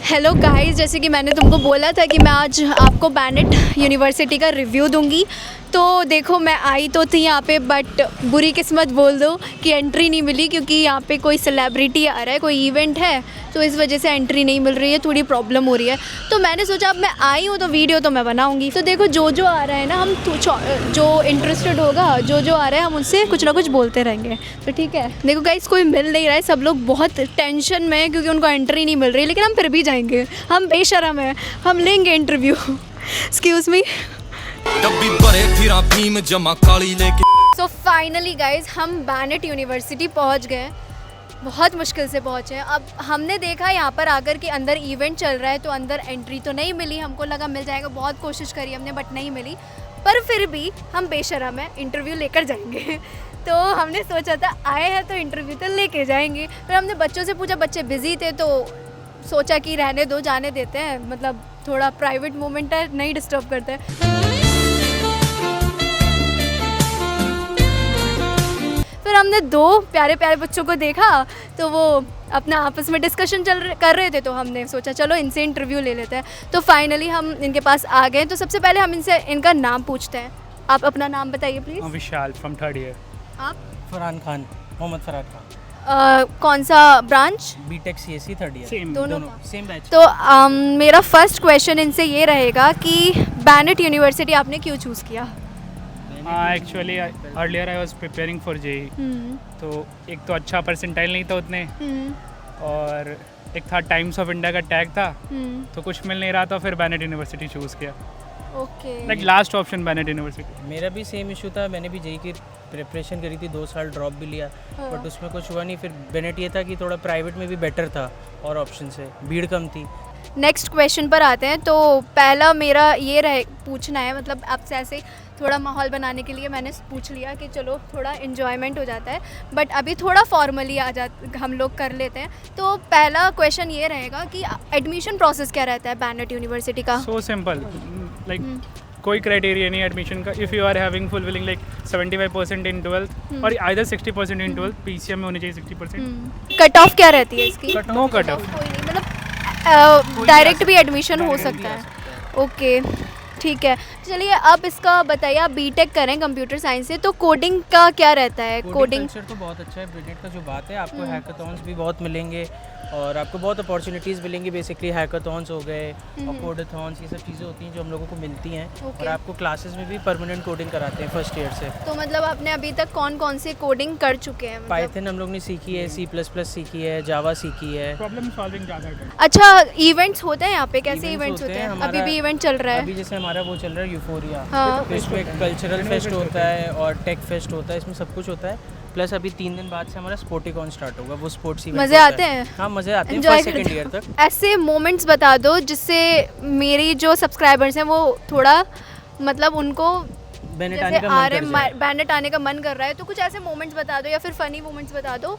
Hello guys, जैसे कि मैंने तुमको बोला था कि मैं आज आपको बैनेट यूनिवर्सिटी का रिव्यू दूंगी। तो देखो, मैं आई तो थी यहाँ पे, बट बुरी किस्मत बोल दो कि एंट्री नहीं मिली, क्योंकि यहाँ पे कोई सेलिब्रिटी आ रहा है, कोई इवेंट है, तो इस वजह से एंट्री नहीं मिल रही है, थोड़ी प्रॉब्लम हो रही है। तो मैंने सोचा अब मैं आई हूँ तो वीडियो तो मैं बनाऊँगी। तो देखो, जो आ रहा है ना, हम जो इंटरेस्टेड होगा, जो आ रहा है, हम उनसे कुछ ना कुछ बोलते रहेंगे। तो ठीक है। देखो गाइस, कोई मिल नहीं रहा है, सब लोग बहुत टेंशन में है क्योंकि उनको एंट्री नहीं मिल रही है, लेकिन हम फिर भी जाएंगे। हम बेशरम है, हम लेंगे interview. Excuse me. So finally guys, हम बैनेट यूनिवर्सिटी पहुंच गए। बहुत मुश्किल से पहुंचे हैं। अब हमने देखा यहाँ पर आकर के अंदर इवेंट चल रहा है, तो अंदर एंट्री तो नहीं मिली। हमको लगा मिल जाएगा, बहुत कोशिश करी हमने, बट नहीं मिली। पर फिर भी हम बेशरम है, इंटरव्यू लेकर जाएंगे। तो हमने सोचा था आए हैं तो इंटरव्यू तो लेके जाएंगे। फिर हमने बच्चों से पूछा, बच्चे बिजी थे, तो सोचा कि रहने दो, जाने देते हैं, मतलब थोड़ा प्राइवेट मोमेंट है, नहीं डिस्टर्ब करते हैं। फिर हमने दो प्यारे प्यारे बच्चों को देखा, तो वो अपना आपस में डिस्कशन कर रहे थे, तो हमने सोचा चलो इनसे इंटरव्यू ले लेते हैं। तो फाइनली हम इनके पास आ गए। तो सबसे पहले हम इनसे इनका नाम पूछते हैं। आप अपना नाम बताइए please. Vishal from third year. आप? फरहान खान, मोहम्मद फरहान खान। कौन सा branch? BTech CSC third year. Same दोनों सेम बैच। तो मेरा फर्स्ट क्वेश्चन इनसे ये रहेगा कि बैनेट यूनिवर्सिटी आपने क्यों चूज़ किया? Actually earlier I was preparing for JEE, तो एक तो अच्छा परसेंटाइल नहीं था उतने, और एक था टाइम्स ऑफ इंडिया का टैग था, तो कुछ मिल नहीं रहा था, फिर बैनेट यूनिवर्सिटी चूज़ किया। Okay. Like last option Bennett University. मेरा भी सेम इशू था, मैंने भी जेई की प्रिपरेशन करी थी, 2 साल ड्रॉप भी लिया, बट उसमें कुछ हुआ नहीं। फिर बेनेट ये था कि थोड़ा प्राइवेट में भी बेटर था और ऑप्शन से भीड़ कम थी। नेक्स्ट क्वेश्चन पर आते हैं। तो पहला मेरा ये पूछना है, मतलब आपसे ऐसे थोड़ा माहौल बनाने के लिए मैंने पूछ लिया कि चलो थोड़ा इन्जॉयमेंट हो जाता है, बट अभी थोड़ा फॉर्मली हम लोग कर लेते हैं। तो पहला क्वेश्चन ये रहेगा कि एडमिशन प्रोसेस क्या रहता है बैनेट यूनिवर्सिटी का? सो सिंपल, लाइक कोई क्राइटेरिया नहीं एडमिशन का। If you are having fulfilling like 75% in 12th और आइदर 60% इन 12th, पीसीएम में होनी चाहिए 60%। कट ऑफ क्या रहती है इसकी? No cut off. कोई नहीं, मतलब डायरेक्ट भी एडमिशन हो सकता है। ओके, ठीक है। चलिए, अब इसका बताइए, आप बीटेक करें कंप्यूटर साइंस से, तो कोडिंग का क्या रहता है? कोडिंग कल्चर तो बहुत अच्छा है बेनेट का। जो बात है, आपको हैकाथॉन्स भी बहुत मिलेंगे और आपको बहुत अपॉर्चुनिटीज़ मिलेंगी। बेसिकली हैकाथॉन्स हो गए और कोडाथॉन्स, ये सब चीज़ें होती हैं जो हम लोगों को मिलती हैं। और आपको क्लासेस में भी परमानेंट कोडिंग कराते हैं फर्स्ट ईयर से। तो मतलब आपने अभी तक कौन कौन से कोडिंग कर चुके हैं? पाइथन हम लोग ने सीखी है, C++ सीखी है, जावा सीखी है। प्रॉब्लम सॉल्विंग ज़्यादा है। अच्छा, इवेंट्स होते हैं यहाँ पे? कैसे इवेंट्स होते हैं? अभी भी इवेंट चल रहा है? अभी जैसे हमारा वो चल रहा है यूफोरिया, हाँ। तो इसमें कल्चरल फेस्ट होता है और टेक फेस्ट होता है, इसमें सब कुछ होता है। प्लस अभी 3 दिन बाद से हमारा स्पोर्टिकॉन स्टार्ट होगा, वो स्पोर्ट्स इवेंट। मज़े आते हैं? हाँ, मज़े आते हैं। Enjoy फर्स्ट सेकंड ईयर तक ऐसे मोमेंट्स बता दो जिससे मेरी जो सब्सक्राइबर्स हैं वो थोड़ा, मतलब उनको बेनेट जैसे आने का मन कर जाए। बैनेट आने का मन कर रहा है, तो कुछ ऐसे मोमेंट्स बता दो या फिर फ़नी मोमेंट्स बता दो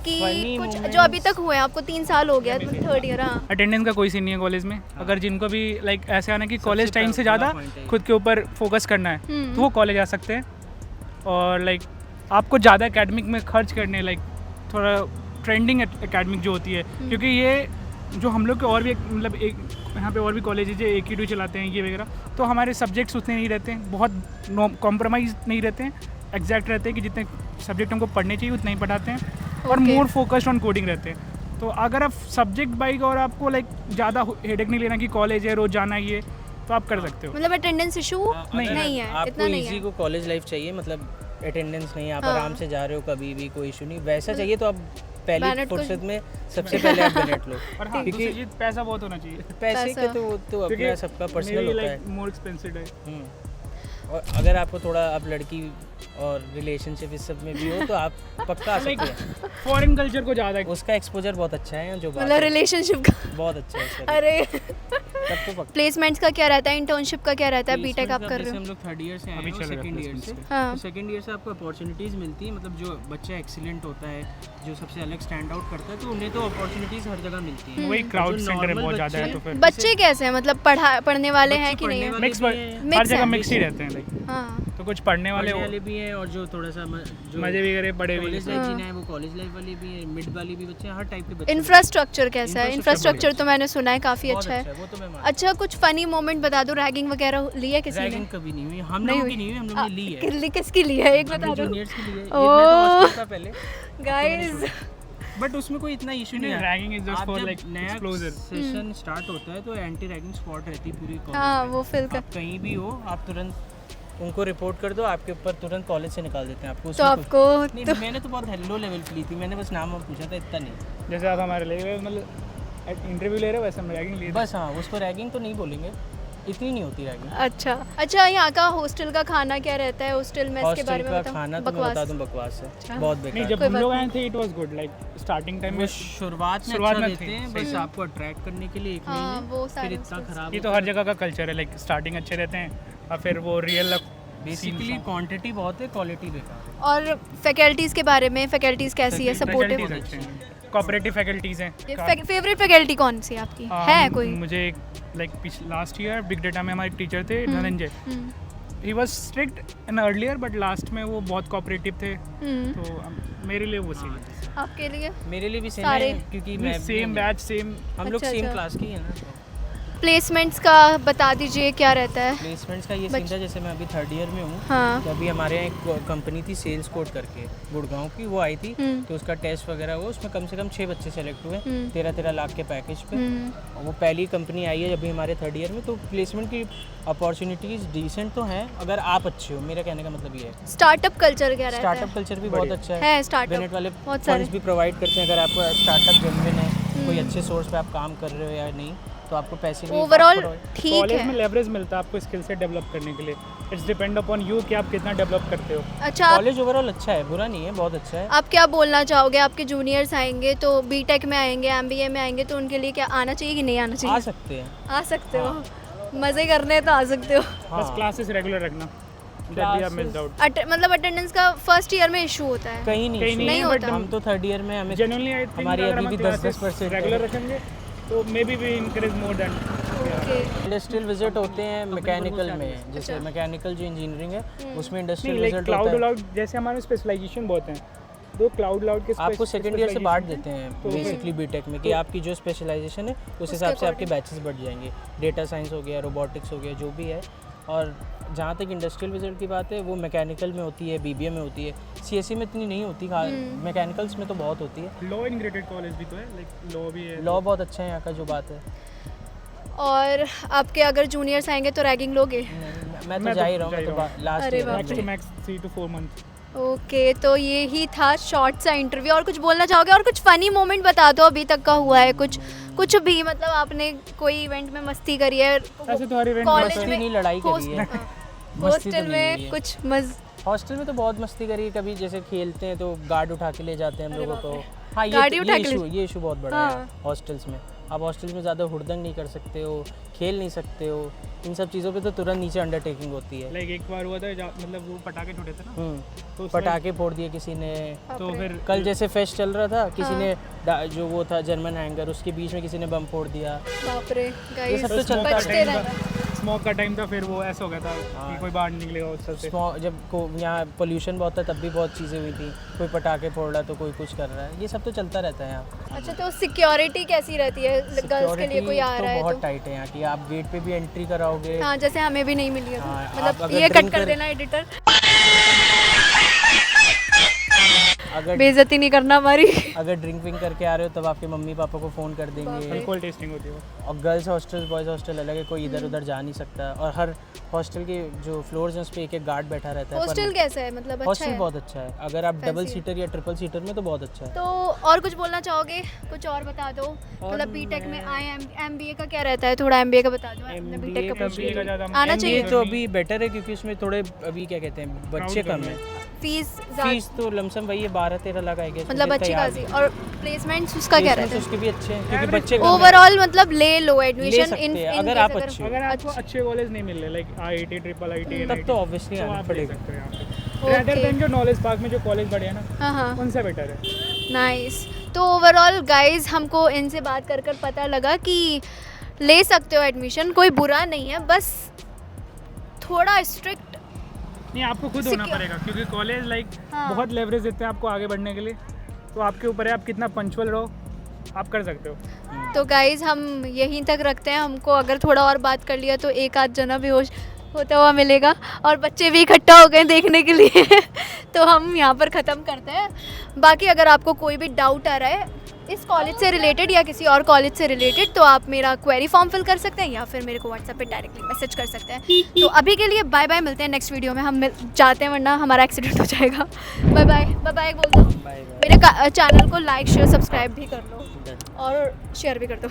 कि Funny कुछ moments? जो अभी तक हुए हैं। आपको 3 साल हो गया, थर्ड ईयर। हाँ, अटेंडेंस का कोई सीन नहीं है कॉलेज में। अगर जिनको भी लाइक ऐसे आना कि कॉलेज टाइम से बड़ा ज़्यादा point है। खुद के ऊपर फोकस करना है, तो वो कॉलेज आ सकते हैं। और लाइक आपको ज़्यादा एकेडमिक में खर्च करने, लाइक थोड़ा ट्रेंडिंग एकेडमिक जो होती है, क्योंकि ये जो हम लोग के और भी मतलब एक यहाँ पे और भी कॉलेजेज है, AQ2 चलाते हैं ये वगैरह, तो हमारे सब्जेक्ट्स उतने नहीं रहते हैं, बहुत कॉम्प्रोमाइज़ नहीं रहते हैं, एग्जैक्ट रहते हैं कि जितने सब्जेक्ट हमको पढ़ने चाहिए उतना ही पढ़ाते हैं, और मोर फोकस्ड ऑन कोडिंग रहते हैं। तो अगर आप सब्जेक्ट बाइक और आपको लाइक ज़्यादा हेडेक नहीं लेना कि कॉलेज है, रोज़ जाना ही है, तो आप कर सकते हो। मतलब अटेंडेंस इशू नहीं है, आपको इतना नहीं इजी है। को कॉलेज लाइफ चाहिए, मतलब अटेंडेंस नहीं, आप आराम से जा रहे हो, कभी भी कोई इशू नहीं, वैसा चाहिए तो आप पहली बैनेट को- फुर्सत में सबसे पहले आप बेनेट लो। और हाँ, दूसरी चीज़ पैसा बहुत होना चाहिए, पैसे के तो अपना क्योंकि सबका पर्सनल होता है। मोर एक्सपेंसिव है। और अगर आपको थोड़ा, आप लड़की और रिलेशनशिप इस सब में भी हो, तो आप पक्का आ सकते हैं। फॉरेन कल्चर को ज़्यादा उसका एक्सपोजर बहुत अच्छा है, जो बात मतलब है, रिलेशनशिप का। बहुत अच्छा है इसका। अरे, तब तो पक्का। प्लेसमेंट्स का क्या रहता है? इंटर्नशिप का क्या रहता है? बीटेक आप कर रहे हम हो? लोग थर्ड ईयर से आए अभी हैं, चल रहा है सेकंड ईयर से। हाँ। तो सेकंड ईयर से आपको अपॉर्चुनिटीज़ मिलती है, मतलब जो बच्चा एक्सीलेंट होता है, जो सबसे अलग स्टैंड आउट करता है, तो उन्हें तो अपॉर्चुनिटीज़ हर जगह मिलती हैं। वही क्राउड जो सेंटर है normal बहुत ज़्यादा है, बच्चे तो फिर बच्चे कैसे हैं? मतलब पढ़ने वाले हैं कि नहीं है? पढ़ने वाले मिक्स भी हैं। हर Mix जगह है। मिक्स ही रहते हैं लाइक। हाँ, तो कुछ पढ़ने वाले पढ़ने वाले भी हैं और जो थोड़ा सा जो मजे भी करे, पढ़े भी। कॉलेज लाइफ जीना है वो कॉलेज लाइफ वाले भी हैं, मिड वाले भी बच्चे हैं, हर टाइप के बच्चे। इंफ्रास्ट्रक्चर कैसा है? इंफ्रास्ट्रक्चर बहुत तो मैंने सुना है काफ़ी बहुत अच्छा है। वो तो मैं मानता अच्छा, कुछ फनी मोमेंट बता दो, रैगिंग वगैरह ली है हूँ। किसी ने? रैगिंग कभी नहीं हुई, हम नहीं लोगों हुई? की नहीं हुई, हम लोगों ने ली है। किसकी ली है, एक बता दो जूनियर्स के लिए, ओह। मैं तो हॉस्टल था पहले, गाइस। बट उसमें कोई इतना इशू नहीं है। रैगिंग इज जस्ट आप फॉर जब लाइक नया एक्सप्लोजर। सेशन स्टार्ट होता है तो एंटी रैगिंग स्क्वाड रहती है पूरी कॉलेज हाँ, में। वो फील कर। आप कहीं भी हो, आप तुरंत उनको रिपोर्ट कर दो, आपके ऊपर तुरंत कॉलेज से निकाल देते हैं आपको। तो उसमें आपको नहीं, तो मैंने तो बहुत लो लेवल की ली थी, मैंने बस नाम पूछा था, इतना नहीं। जैसे आप हमारे लिए मतलब इंटरव्यू ले रहे हो वैसे हम रैगिंग लिए। बस हाँ, उसको रैगिंग तो नहीं बोलेंगे, इतनी नहीं होती रैगिंग। अच्छा, यहाँ का हॉस्टल का खाना क्या रहता है? हॉस्टल में इसके बारे हॉस्टल में का बताओ। खाना तो मैं बता दूं, बकवास है, अच्छा। बहुत नहीं, बेकार। जब कोई हम बात लोग नहीं। आए थे it was good, like starting time वो में। शुरुआत में शुरुआत अच्छा में देते थी, हैं, सही बस है। आपको अट्रैक्ट करने के लिए एक हाँ, महीने, वो फिर सारे इतना hostels। खराब ये तो हर जगह का कल्चर है, लाइक स्टार्टिंग अच्छे रहते हैं और फिर वो रियल बेसिकली क्वांटिटी बहुत है, क्वालिटी बेकार है। और फैकल्टीज़ के बारे में, फैकल्टीज़ कैसी है? सपोर्टिव? कोऑपरेटिव फैकल्टीज हैं। फेवरेट फैकल्टी कौन सी है आपकी? है कोई? मुझे like last year big data में हमारे टीचर थे Dhananjay. He was strict in earlier but last में वो बहुत कोऑपरेटिव थे, तो मेरे लिए वो सही है। आपके लिए? मेरे लिए भी सेम सारे? है, क्योंकि मैं सेम बैच सेम। हम लोग अच्छा, सेम अच्छा। क्लास के ही हैं ना। प्लेसमेंट्स का बता दीजिए क्या रहता है? प्लेसमेंट्स का ये सीन था, जैसे मैं अभी 3rd ईयर में हूँ, हाँ। तो अभी हमारे यहाँ एक कंपनी थी सेल्स कोड करके, गुड़गांव की, वो आई थी, तो उसका टेस्ट वगैरह हुआ, उसमें कम से कम 6 बच्चे सेलेक्ट हुए 13-13 लाख के पैकेज पे। और वो पहली कंपनी आई है अभी हमारे 3rd ईयर में, तो प्लेसमेंट की अपॉर्चुनिटीज़ डिसेंट तो हैं अगर आप अच्छे हो, मेरा कहने का मतलब ये है। स्टार्टअप कल्चर क्या रहता है? स्टार्टअप कल्चर भी बहुत अच्छा है स्टार्टअप, बेनेट वाले बहुत सारे। फंड्स भी प्रोवाइड करते हैं, अगर आपको स्टार्टअप जेन्युइन है, कोई अच्छे सोर्स पे आप काम कर रहे हो या नहीं, तो आपको पैसे भी ओवरऑल provide- ठीक कॉलेज में है। लेवरेज मिलता है आपको स्किल से डेवलप करने के लिए। इट्स डिपेंड अपॉन यू कि आप कितना डेवलप करते हो। अच्छा, आप कॉलेज ओवरऑल अच्छा है, बुरा नहीं है, बहुत अच्छा है। आप क्या बोलना चाहोगे? आपके जूनियर्स आएंगे तो बीटेक में आएंगे, एमबीए में आएंगे, तो उनके लिए क्या आना चाहिए कि नहीं आना आ चाहिए? सकते हैं। आ सकते हो, मज़े करने तो आ सकते हो। बस क्लासेस रेगुलर रखना, that we have missed out. मतलब अटेंडेंस का फर्स्ट ईयर में इशू होता है? कहीं नहीं नहीं नहीं issue। होता। हम तो 3rd ईयर में हमें जेन्युइनली आई थिंक हमारी अगर अभी हम भी 10% रेगुलर रखेंगे तो maybe we encourage more than. Okay. Industrial visit होते हैं मैकेनिकल में, जैसे मैकेनिकल जो इंजीनियरिंग है उसमें इंडस्ट्रियल नहीं, लाइक विजिट क्लाउड होता है। क्लाउड जैसे हमारे स्पेशलाइजेशन बहुत हैं, तो क्लाउड के आपको सेकंड ईयर से बांट देते हैं तो बेसिकली बीटेक में कि आपकी जो स्पेशलाइजेशन है उस हिसाब से आपके बैचेस बढ़ जाएंगे। डेटा साइंस हो गया, रोबोटिक्स हो गया, जो भी है। और जहाँ तक इंडस्ट्रियल विजिट की बात है वो मैकेनिकल में होती है, बीबीए में होती है, सीएससी में इतनी नहीं होती, मैकेनिकल्स में तो बहुत होती है। लॉ इंटीग्रेटेड कॉलेज भी तो है, लाइक लॉ भी है। लॉ बहुत अच्छा है यहाँ का, जो बात है। और आपके अगर जूनियर्स आएंगे तो रैगिंग लोगे? मैं तो जा ही रहा हूँ, मैं तो लास्ट अरे ईयर बाप मैक्स रे। To max 3 to 4 month. Okay, तो ये ही था शॉर्ट सा इंटरव्यू। और कुछ बोलना चाहोगे? और कुछ फ़नी मोमेंट बता दो अभी तक का हुआ है, कुछ भी, मतलब आपने कोई इवेंट में मस्ती करी है? ऐसे तो हर इवेंट कॉलेज मस्ती में नहीं, लड़ाई करी है। मस्ती तो हॉस्टल नहीं में हुई है। कुछ हॉस्टल में तो बहुत मस्ती करी है, कभी जैसे खेलते हैं तो गार्ड उठा के ले जाते हैं हम लोगों को। हाँ, गाड़ी उठा के ये इशू बहुत बड़ा हाँ। है हॉस्टल्स में। आप हॉस्टल्स में ज़्यादा हुड़दंग नहीं कर सकते हो, खेल नहीं सकते हो, इन सब चीज़ों पे तो तुरंत नीचे अंडरटेकिंग होती है। लाइक एक बार हुआ था मतलब वो पटाखे छोड़े थे ना, तो उसमें- पटाखे फोड़ दिए किसी ने। तो फिर कल जैसे फेस्ट चल रहा था, किसी ने जो वो था जर्मन हैंगर, उसके बीच में किसी ने बम फोड़ दिया। बाप रे गाइस, सब तो चलता बचते रहना। स्मोक का टाइम था, फिर वो ऐसा हो गया था कि कोई बाहर नहीं निकलेगा हॉस्टल से। जब यहाँ पोल्यूशन बहुत था तब भी बहुत चीज़ें हुई थी, कोई पटाखे फोड़ रहा तो कोई कुछ कर रहा है, ये सब तो चलता रहता है यहाँ। अच्छा, तो सिक्योरिटी कैसी रहती है गर्ल्स के लिए? कोई आ तो रहा है बहुत तो? टाइट है यहाँ की, आप गेट पे भी एंट्री कराओगे। हाँ, जैसे हमें भी नहीं मिली अभी। हाँ, आप मतलब अगर ये कट drink कर कर- देना एडिटर, अगर बेइज्जती नहीं करना हमारी। अगर ड्रिंक विंक करके आ रहे हो तब आपके मम्मी पापा को फ़ोन कर देंगे। अल्कोहल टेस्टिंग होती है वो। और गर्ल्स हॉस्टल बॉयज़ हॉस्टल अलग है, कोई इधर उधर जा नहीं सकता। और हर हॉस्टल के जो फ्लोर्स हैं उस पर एक एक गार्ड बैठा रहता है। हॉस्टल कैसा है, मतलब अच्छा हॉस्टल है? बहुत अच्छा है, अगर आप डबल सीटर या ट्रिपल सीटर में तो बहुत अच्छा है। तो और कुछ बोलना चाहोगे? कुछ और बता दो। मतलब बीटेक में आए, एमबीए का क्या रहता है? थोड़ा एमबीए का बता दो। आपने बीटेक का पूछ MBA का लिया। ज़्यादा आना MBA चाहिए। तो अभी बेटर है क्योंकि उसमें थोड़े अभी क्या कहते हैं बच्चे कम है। फीस फीस तो लमसम वही है 12-13 लाख आएगी। मतलब अच्छी खासी। और प्लेसमेंट्स उसका क्या रहता है? उसके भी अच्छे हैं क्योंकि बच्चे कम हैं। ओवरऑल मतलब ले लो ले एडमिशन सकते इन हैं, अगर आप अच्छे हो। अगर आपको अच्छे कॉलेज नहीं मिल रहे लाइक IIT, ट्रिपल IIT, तब तो ऑब्वियसली तो आना आप ले पड़ेगा। सकते हो यहाँ पे। रेदर देन जो नॉलेज पार्क में जो कॉलेज बढ़े हैं ना, हाँ हाँ, उनसे बेटर है। नाइस। तो ओवरऑल गाइस, हमको इनसे बात कर कर पता लगा कि ले सकते हो एडमिशन, कोई बुरा नहीं है, बस थोड़ा स्ट्रिक्ट नहीं, आपको खुद होना पड़ेगा क्योंकि कॉलेज हाँ। बहुत लेवरेज देते हैं आपको आगे बढ़ने के लिए, तो आपके ऊपर है आप कितना पंचुअल रहो, आप कर सकते हो। तो गाइज़ हम यहीं तक रखते हैं, हमको अगर थोड़ा और बात कर लिया तो एक आध जना बेहोश होता हुआ मिलेगा और बच्चे भी इकट्ठा हो गए देखने के लिए तो हम यहाँ पर ख़त्म करते हैं। बाकी अगर आपको कोई भी डाउट आ रहा है इस कॉलेज से रिलेटेड या किसी और कॉलेज से रिलेटेड तो आप मेरा क्वेरी फॉर्म फिल कर सकते हैं या फिर मेरे को व्हाट्सएप पे डायरेक्टली मैसेज कर सकते हैं। तो अभी के लिए बाय बाय, मिलते हैं नेक्स्ट वीडियो में। हम जाते हैं वरना हमारा एक्सीडेंट हो जाएगा। बाय बाय, बाय बाय बोल दो। Bye bye. मेरे चैनल को लाइक शेयर सब्सक्राइब भी कर लो और शेयर भी कर दो।